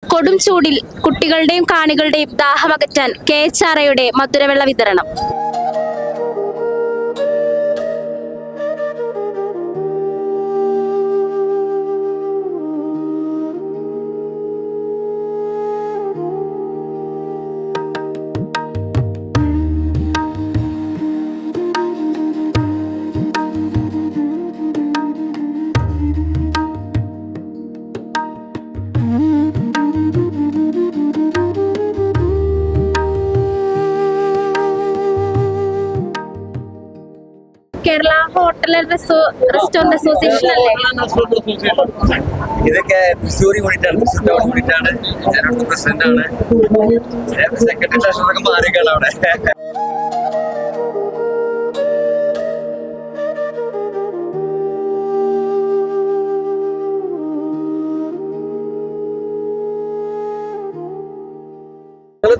കൊടും ചൂടിൽ കുട്ടികളുടെയും കാണികളുടെയും ദാഹമകറ്റാൻ KHRAയുടെ മധുരവെള്ള വിതരണം. Kerala hotel and restaurant association അല്ലേ? ഇതൊക്കെ തൃശ്ശൂർ യൂണിറ്റാണ്, തൃശ്ശൂർ ടൗൺ യൂണിറ്റാണ്. ഞാനവിടുത്തെ പ്രസിഡന്റ് ആണ്. സെക്രട്ടറി ട്രഷറൊക്കെ മാറിയൊക്കെയാണ് അവിടെ.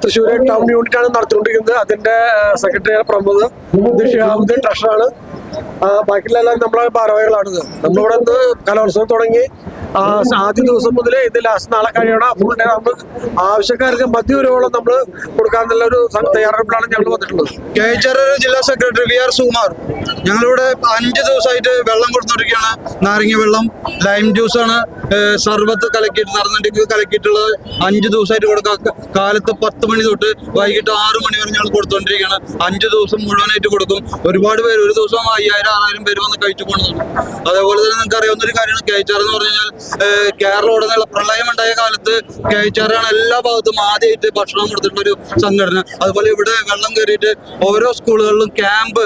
തൃശ്ശൂർ ടൗൺ യൂണിറ്റാണ് നടത്തിക്കൊണ്ടിരിക്കുന്നത്. അതിന്റെ സെക്രട്ടറിയാണ് പ്രമോദ്, ഇത് ഷിഹാബുദ്ദീൻ ട്രഷറാണ്. ബാക്കിയുള്ള നമ്മളെ ഭാരവാഹികളാണിത്. നമ്മളിവിടെ നിന്ന് കലോത്സവം തുടങ്ങി ആദ്യ ദിവസം മുതൽ ഇത് ലാസ്റ്റ് നാളെ കഴിയണം. അപ്പോൾ നമ്മൾ ആവശ്യക്കാർക്ക് മധ്യവരോളം നമ്മൾ കൊടുക്കാന്നുള്ള ഒരു തയ്യാറെടുപ്പിലാണ് ഞങ്ങൾ വന്നിട്ടുള്ളത്. KHRA ജില്ലാ സെക്രട്ടറി VR സുകുമാർ, ഞങ്ങളിവിടെ 5 ദിവസമായിട്ട് വെള്ളം കൊടുത്തോണ്ടിരിക്കുകയാണ്. നാരങ്ങ വെള്ളം, ലൈം ജ്യൂസാണ്, സർബത്ത് കലക്കിയിട്ട് നടന്നിട്ട് കലക്കിയിട്ടുള്ളത് 5 ദിവസമായിട്ട് കൊടുക്കാം. കാലത്ത് 10 മണി തൊട്ട് വൈകിട്ട് 6 മണി വരെ ഞങ്ങൾ കൊടുത്തോണ്ടിരിക്കുകയാണ്. 5 ദിവസം മുഴുവനായിട്ട് കൊടുക്കും. ഒരുപാട് പേര് ഒരു ദിവസം 5000-6000 പേര് വന്ന് കഴിച്ചു പോകുന്നുണ്ട്. അതേപോലെ തന്നെ നിങ്ങൾക്ക് അറിയാവുന്ന ഒരു കാര്യമാണ് KHRA എന്ന് പറഞ്ഞു കഴിഞ്ഞാൽ കേരളം ഉടനീളം പ്രളയം ഉണ്ടായ കാലത്ത് KHRA ആണ് എല്ലാ ഭാഗത്തും ആദ്യമായിട്ട് ഭക്ഷണം കൊടുത്തിട്ടുള്ള ഒരു സംഘടന. അതുപോലെ ഇവിടെ വെള്ളം കയറിയിട്ട് ഓരോ സ്കൂളുകളിലും ക്യാമ്പ്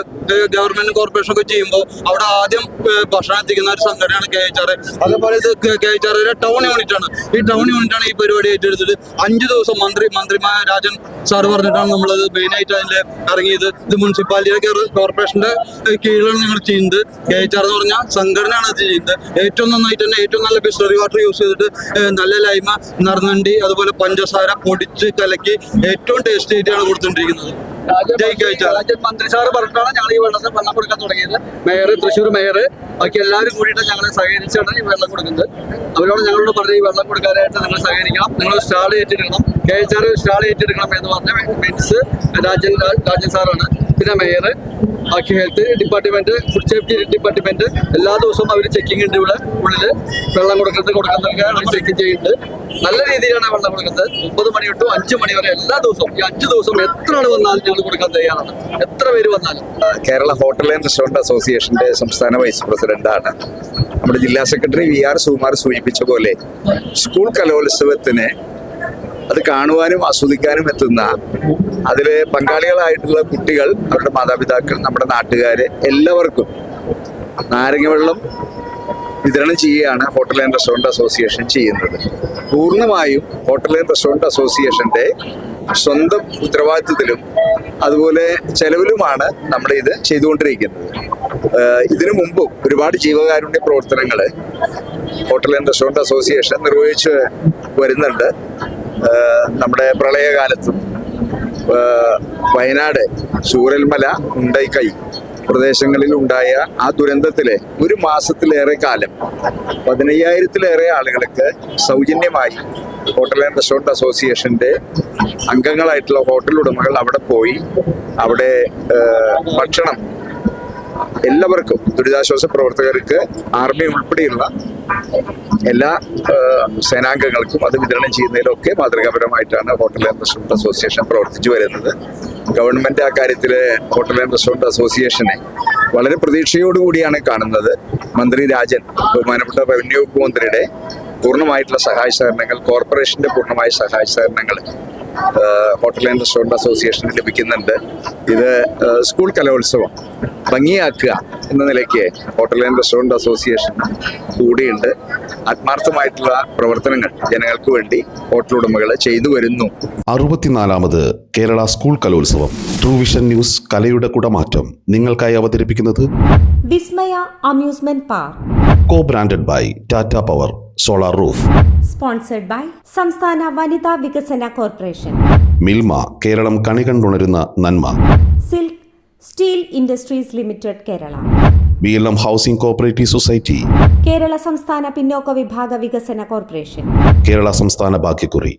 ഗവൺമെന്റ് കോർപ്പറേഷൻ ഒക്കെ ചെയ്യുമ്പോൾ അവിടെ ആദ്യം ഭക്ഷണം എത്തിക്കുന്ന ഒരു സംഘടനയാണ് KHRA. അതേപോലെ ഇത് KHRA ടൗൺ യൂണിറ്റ് ആണ്. ഈ ടൗൺ യൂണിറ്റ് ആണ് ഈ പരിപാടി ഏറ്റെടുത്തിട്ട് 5 ദിവസം മന്ത്രിമാർ രാജൻ സാർ പറഞ്ഞിട്ടാണ് നമ്മളത് മെയിനായിട്ട് അതിൽ ഇറങ്ങിയത്. ഇത് മുനിസിപ്പാലിറ്റി കോർപ്പറേഷന്റെ കീഴിലാണ് ഞങ്ങൾ ചെയ്യുന്നത്. KHRA എന്ന് പറഞ്ഞാൽ സംഘടനയാണ് ഇത് ചെയ്യുന്നത്. ഏറ്റവും നന്നായിട്ട് തന്നെ ഏറ്റവും നല്ല ബിസ്ലറി വാട്ടർ യൂസ് ചെയ്തിട്ട് നല്ല ലൈമ, നറുനണ്ടി, അതുപോലെ പഞ്ചസാര പൊടിച്ച് കലക്കി ഏറ്റവും ടേസ്റ്റ് ആയിട്ടാണ് കൊടുത്തോണ്ടിരിക്കുന്നത്. മന്ത്രി സാറ് പറഞ്ഞിട്ടാണ് ഞങ്ങൾ ഈ വെള്ളം കൊടുക്കാൻ തുടങ്ങിയത്. തൃശ്ശൂർ മേയർ ബാക്കി എല്ലാവരും കൂടിയിട്ട് ഞങ്ങളെ സഹകരിച്ചാണ് ഈ വെള്ളം കൊടുക്കുന്നത്. അവരോട് ഞങ്ങളോട് പറഞ്ഞ് ഈ വെള്ളം കൊടുക്കാനായിട്ട് നിങ്ങൾ സഹകരിക്കണം, നിങ്ങൾ സ്റ്റാൾ ഏറ്റെടുക്കണം, KHRA സ്റ്റാൾ ഏറ്റെടുക്കണം എന്ന് പറഞ്ഞ മിനിസ് രാജൻ സാറാണ്. പിന്നെ മേയർ, ബാക്കി health department, food safety department എല്ലാ ദിവസവും അവർ ചെക്കിംഗ് ഉണ്ട്. ഇവിടെ ഉള്ളിൽ വെള്ളം കൊടുക്കുന്നതൊക്കെ അവർ ചെക്കിങ് ചെയ്യുന്നുണ്ട്. നല്ല രീതിയിലാണ് വെള്ളം കൊടുക്കുന്നത്. 9 മണി തൊട്ട് 5 മണി വരെ എല്ലാ ദിവസവും. ഈ 5 ദിവസം എത്ര ആൾ വന്നാലും ഞങ്ങൾ കൊടുക്കാൻ തയ്യാറാണ്, എത്ര പേര് വന്നാലും. കേരള ഹോട്ടൽ ആൻഡ് റെസ്റ്റോറന്റ് അസോസിയേഷന്റെ സംസ്ഥാന വൈസ് പ്രസിഡന്റാണ്. നമ്മുടെ ജില്ലാ സെക്രട്ടറി VR സുകുമാർ സൂചിപ്പിച്ച പോലെ സ്കൂൾ കലോത്സവത്തിന് അത് കാണുവാനും ആസ്വദിക്കാനും എത്തുന്ന അതിൽ പങ്കാളികളായിട്ടുള്ള കുട്ടികൾ, അവരുടെ മാതാപിതാക്കൾ, നമ്മുടെ നാട്ടുകാര് എല്ലാവർക്കും നാരങ്ങ വെള്ളം വിതരണം ചെയ്യുകയാണ് ഹോട്ടൽ ആൻഡ് റെസ്റ്റോറന്റ് അസോസിയേഷൻ ചെയ്യുന്നത്. പൂർണ്ണമായും ഹോട്ടൽ ആൻഡ് റെസ്റ്റോറന്റ് അസോസിയേഷന്റെ സ്വന്തം ഉത്തരവാദിത്വത്തിലും അതുപോലെ ചെലവിലുമാണ് നമ്മൾ ഇത് ചെയ്തുകൊണ്ടിരിക്കുന്നത്. ഇതിനു മുമ്പും ഒരുപാട് ജീവകാരുണ്യ പ്രവർത്തനങ്ങൾ ഹോട്ടൽ ആൻഡ് റെസ്റ്റോറന്റ് അസോസിയേഷൻ നിർവഹിച്ച് വരുന്നുണ്ട്. നമ്മുടെ പ്രളയകാലത്തും വയനാട് ചൂരൽമല ഉണ്ടൈക്കൈ പ്രദേശങ്ങളിൽ ഉണ്ടായ ആ ദുരന്തത്തിലെ 1 മാസത്തിലേറെ കാലം 15,000-ലേറെ ആളുകൾക്ക് സൗജന്യമായി ഹോട്ടൽ ആൻഡ് റെസ്റ്റോറന്റ് അസോസിയേഷന്റെ അംഗങ്ങളായിട്ടുള്ള ഹോട്ടൽ ഉടമകൾ അവിടെ പോയി അവിടെ ഭക്ഷണം എല്ലാവർക്കും, ദുരിതാശ്വാസ പ്രവർത്തകർക്ക്, ആർമി ഉൾപ്പെടെയുള്ള എല്ലാ സേനാംഗങ്ങൾക്കും അത് വിതരണം ചെയ്യുന്നതിലൊക്കെ മാതൃകാപരമായിട്ടാണ് ഹോട്ടൽ ആൻഡ് റെസ്റ്റോറന്റ് അസോസിയേഷൻ പ്രവർത്തിച്ചു വരുന്നത്. ഗവൺമെന്റ് ആ കാര്യത്തിൽ ഹോട്ടൽ ആൻഡ് റെസ്റ്റോറന്റ് അസോസിയേഷനെ വളരെ പ്രതീക്ഷയോടുകൂടിയാണ് കാണുന്നത്. മന്ത്രി രാജൻ, ബഹുമാനപ്പെട്ട റവന്യൂ വകുപ്പ് മന്ത്രിയുടെ പൂർണ്ണമായിട്ടുള്ള സഹായ സഹകരണങ്ങൾ, കോർപ്പറേഷന്റെ പൂർണ്ണമായ സഹായ സഹകരണങ്ങൾ ഹോട്ടൽ ആൻഡ് റെസ്റ്റോറന്റ് അസോസിയേഷന് ലഭിക്കുന്നുണ്ട്. ഇത് സ്കൂൾ കലോത്സവം ഭംഗിയാക്കുക എന്ന നിലയ്ക്ക് ഹോട്ടൽ ആൻഡ് റെസ്റ്റോറന്റ് അസോസിയേഷൻ കൂടിയുണ്ട്. ആത്മാർത്ഥമായിട്ടുള്ള പ്രവർത്തനങ്ങൾ ജനങ്ങൾക്ക് വേണ്ടി ഹോട്ടൽ ഉടമകൾ ചെയ്തു വരുന്നു. 64ാമത് Kerala school Kalolsavam true vision news കലയുടെ കുടമാറ്റം നിങ്ങൾക്കായി അവതരിപ്പിക്കുന്നത് Vismaya amusement park, co branded by Tata power solar roof, sponsored by സംസ്ഥാന വനിതാ വികസന കോർപ്പറേഷൻ, മിൽമ കേരളം കണി കണ്ടുണരുന്ന നന്മ, silk steel industries limited Kerala. BLM housing cooperative society, Kerala സംസ്ഥാന പിന്നോക്ക വിഭാഗ വികസന കോർപ്പറേഷൻ, കേരള സംസ്ഥാന ഭാഗ്യക്കുറി.